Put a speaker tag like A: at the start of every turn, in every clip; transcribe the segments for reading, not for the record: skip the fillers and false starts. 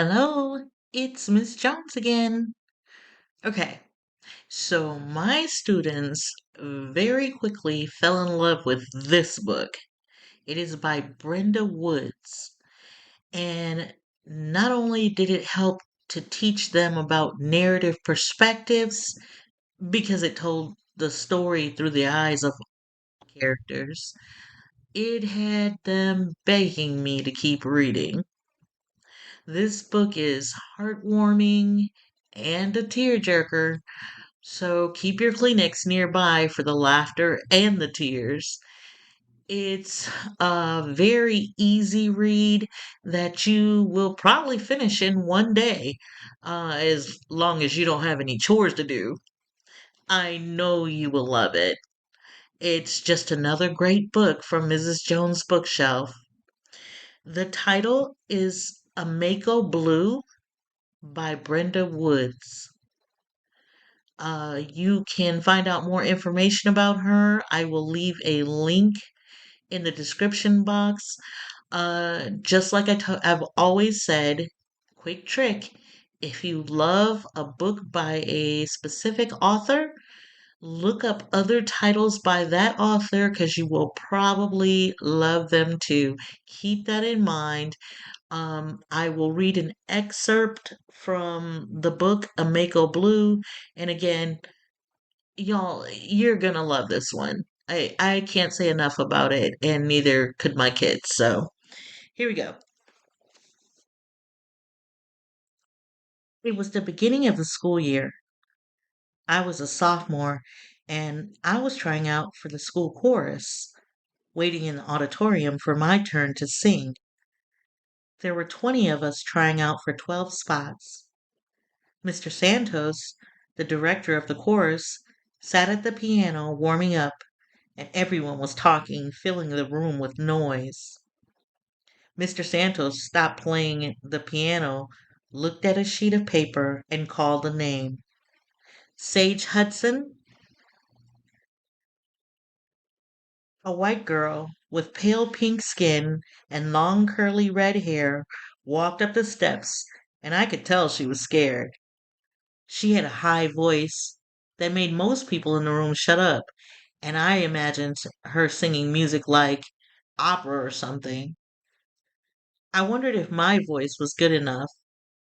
A: Hello, it's Miss Jones again. Okay, so my students very quickly fell in love with this book. It is by Brenda Woods, and not only did it help to teach them about narrative perspectives because it told the story through the eyes of characters, it had them begging me to keep reading. This book is heartwarming and a tearjerker, so keep your Kleenex nearby for the laughter and the tears. It's a very easy read that you will probably finish in one day, as long as you don't have any chores to do. I know you will love it. It's just another great book from Mrs. Jones' bookshelf. The title is Emako Blue by Brenda Woods. You can find out more information about her. I will leave a link in the description box. Just like I've always said, quick trick. If you love a book by a specific author, look up other titles by that author because you will probably love them too. Keep that in mind. I will read an excerpt from the book Emako Blue. And again, y'all, you're gonna love this one. I can't say enough about it, and neither could my kids. So here we go. It was the beginning of the school year. I was a sophomore, and I was trying out for the school chorus, waiting in the auditorium for my turn to sing. There were 20 of us trying out for 12 spots. Mr. Santos, the director of the chorus, sat at the piano warming up, and everyone was talking, filling the room with noise. Mr. Santos stopped playing the piano, looked at a sheet of paper, and called a name. Sage Hudson, a white girl with pale pink skin and long curly red hair, walked up the steps, and I could tell she was scared. She had a high voice that made most people in the room shut up, and I imagined her singing music like opera or something. I wondered if my voice was good enough,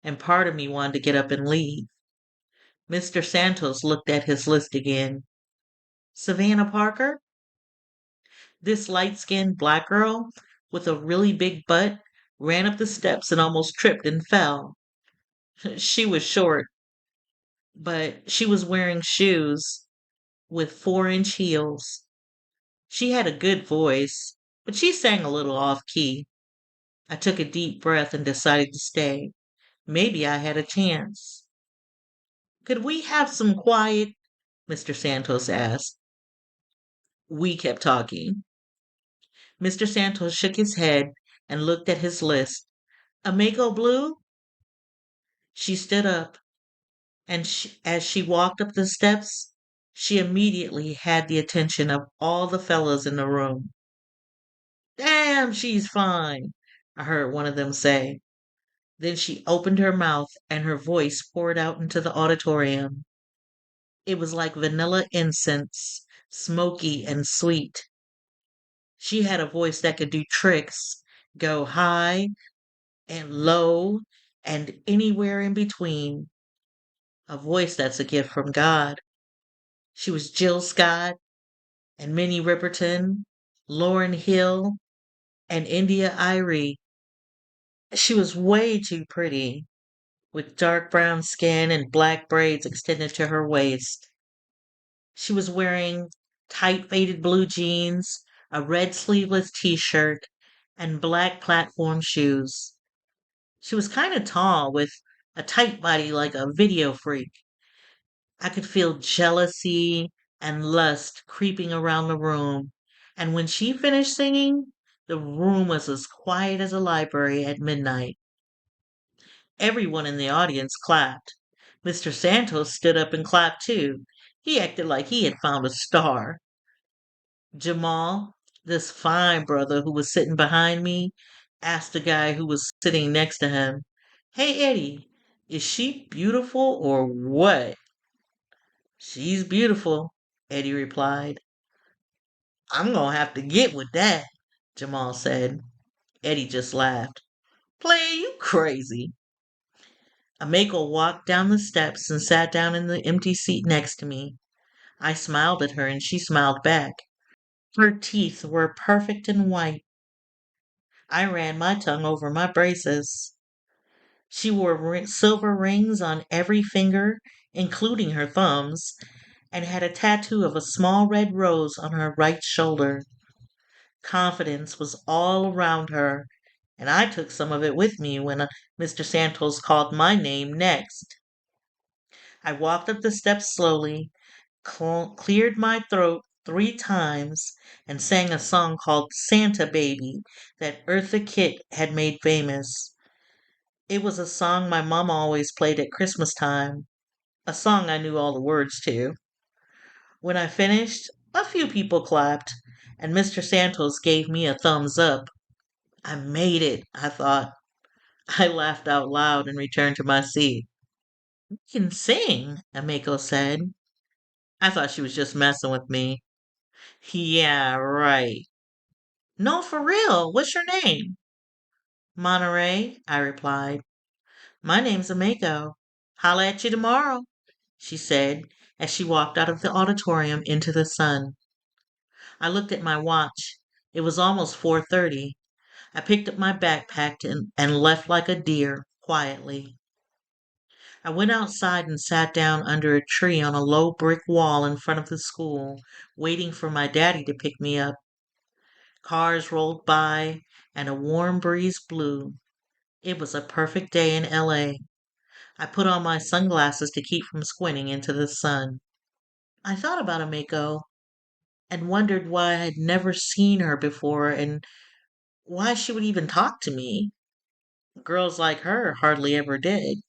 A: and part of me wanted to get up and leave. Mr. Santos looked at his list again. Savannah Parker? This light skinned black girl with a really big butt ran up the steps and almost tripped and fell. She was short, but she was wearing shoes with 4-inch heels. She had a good voice, but she sang a little off key. I took a deep breath and decided to stay. Maybe I had a chance. Could we have some quiet? Mr. Santos asked. We kept talking. Mr. Santos shook his head and looked at his list. Emako Blue? She stood up, and as she walked up the steps, she immediately had the attention of all the fellows in the room. Damn, she's fine, I heard one of them say. Then she opened her mouth and her voice poured out into the auditorium. It was like vanilla incense, smoky and sweet. She had a voice that could do tricks, go high and low and anywhere in between. A voice that's a gift from God. She was Jill Scott and Minnie Riperton, Lauryn Hill, and India Irie. She was way too pretty, with dark brown skin and black braids extended to her waist. She was wearing tight faded blue jeans, a red sleeveless t-shirt, and black platform shoes. She was kind of tall with a tight body like a video freak. I could feel jealousy and lust creeping around the room. And when she finished singing, the room was as quiet as a library at midnight. Everyone in the audience clapped. Mr. Santos stood up and clapped too. He acted like he had found a star. Jamal, this fine brother who was sitting behind me, asked the guy who was sitting next to him, Hey, Eddie, is she beautiful or what? She's beautiful, Eddie replied. I'm gonna have to get with that, Jamal said. Eddie just laughed. Player, you crazy. Emako walked down the steps and sat down in the empty seat next to me. I smiled at her and she smiled back. Her teeth were perfect and white. I ran my tongue over my braces. She wore silver rings on every finger, including her thumbs, and had a tattoo of a small red rose on her right shoulder. Confidence was all around her, and I took some of it with me when Mr. Santos called my name next. I walked up the steps slowly, cleared my throat 3 times, and sang a song called Santa Baby that Eartha Kitt had made famous. It was a song my mama always played at Christmas time, a song I knew all the words to. When I finished, a few people clapped, and Mr. Santos gave me a thumbs up. I made it, I thought. I laughed out loud and returned to my seat. You can sing, Amiko said. I thought she was just messing with me. Yeah, right. No, for real. What's your name? Monterey, I replied. My name's Amiko. Holla at you tomorrow, she said as she walked out of the auditorium into the sun. I looked at my watch. It was almost 4:30. I picked up my backpack and left like a deer, quietly. I went outside and sat down under a tree on a low brick wall in front of the school, waiting for my daddy to pick me up. Cars rolled by and a warm breeze blew. It was a perfect day in LA. I put on my sunglasses to keep from squinting into the sun. I thought about Amiko and wondered why I had never seen her before and why she would even talk to me. Girls like her hardly ever did.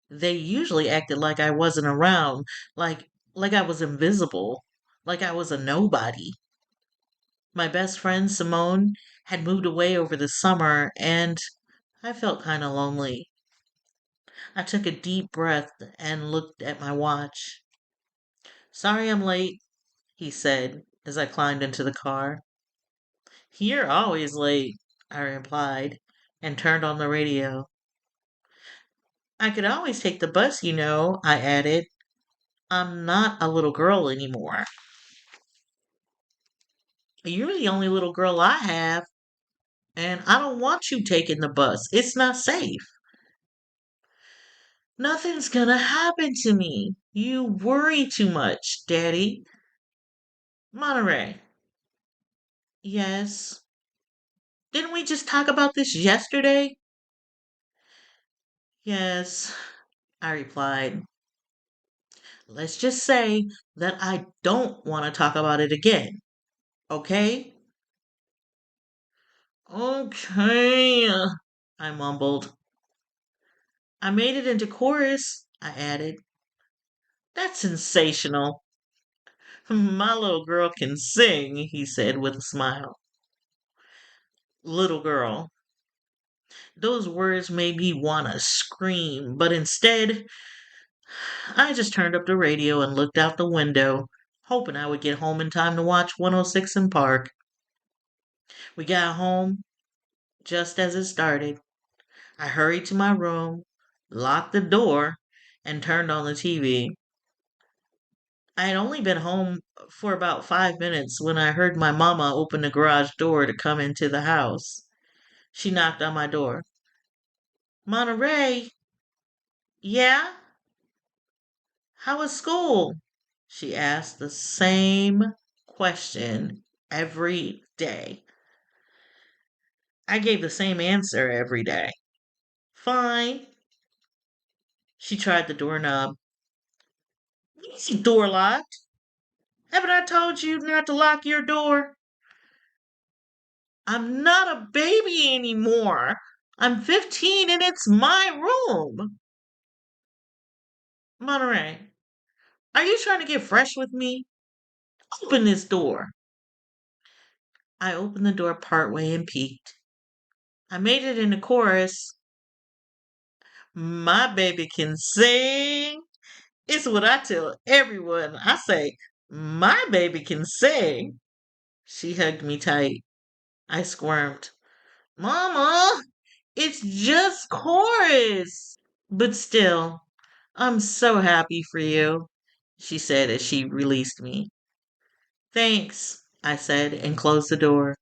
A: They usually acted like I wasn't around, like I was invisible, like I was a nobody. My best friend Simone had moved away over the summer and I felt kind of lonely. I took a deep breath and looked at my watch. Sorry I'm late, he said as I climbed into the car. You're always late, I replied and turned on the radio. I could always take the bus, I added. I'm not a little girl anymore. You're the only little girl I have, and I don't want you taking the bus. It's not safe. Nothing's gonna happen to me. You worry too much, Daddy. Monterey. Yes. Didn't we just talk about this yesterday? Yes, I replied. Let's just say that I don't want to talk about it again, okay? Okay, I mumbled. I made it into chorus, I added. That's sensational. My little girl can sing, he said with a smile. Little girl. Those words made me want to scream, but instead, I just turned up the radio and looked out the window, hoping I would get home in time to watch 106 in Park. We got home just as it started. I hurried to my room, locked the door, and turned on the TV. I had only been home for about 5 minutes when I heard my mama open the garage door to come into the house. She knocked on my door. Monterey? Yeah? How was school? She asked the same question every day. I gave the same answer every day. Fine. She tried the doorknob. Easy door locked. Haven't I told you not to lock your door? I'm not a baby anymore. I'm 15 and it's my room. Monterey, are you trying to get fresh with me? Open this door. I opened the door partway and peeked. I made it in the chorus. My baby can sing. It's what I tell everyone. I say, my baby can sing. She hugged me tight. I squirmed. Mama, it's just chorus. But still, I'm so happy for you, she said as she released me. Thanks, I said and closed the door.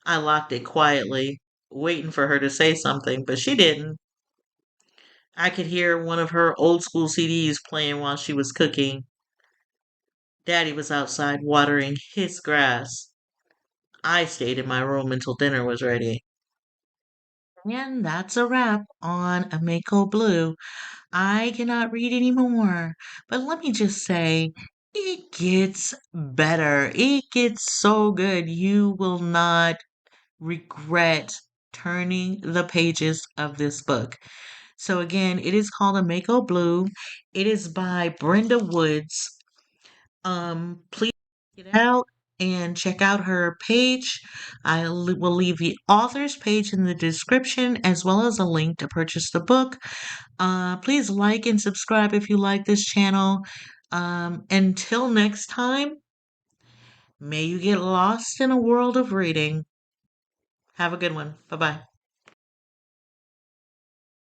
A: I locked it quietly, waiting for her to say something, but she didn't. I could hear one of her old school CDs playing while she was cooking. Daddy was outside watering his grass. I stayed in my room until dinner was ready. And that's a wrap on Emako Blue. I cannot read anymore, but let me just say, it gets better. It gets so good. You will not regret turning the pages of this book. So again, it is called Emako Blue. It is by Brenda Woods. Please check it out and check out her page. Will leave the author's page in the description as well as a link to purchase the book. Please like and subscribe if you like this channel. Until next time, may you get lost in a world of reading. Have a good one. Bye bye.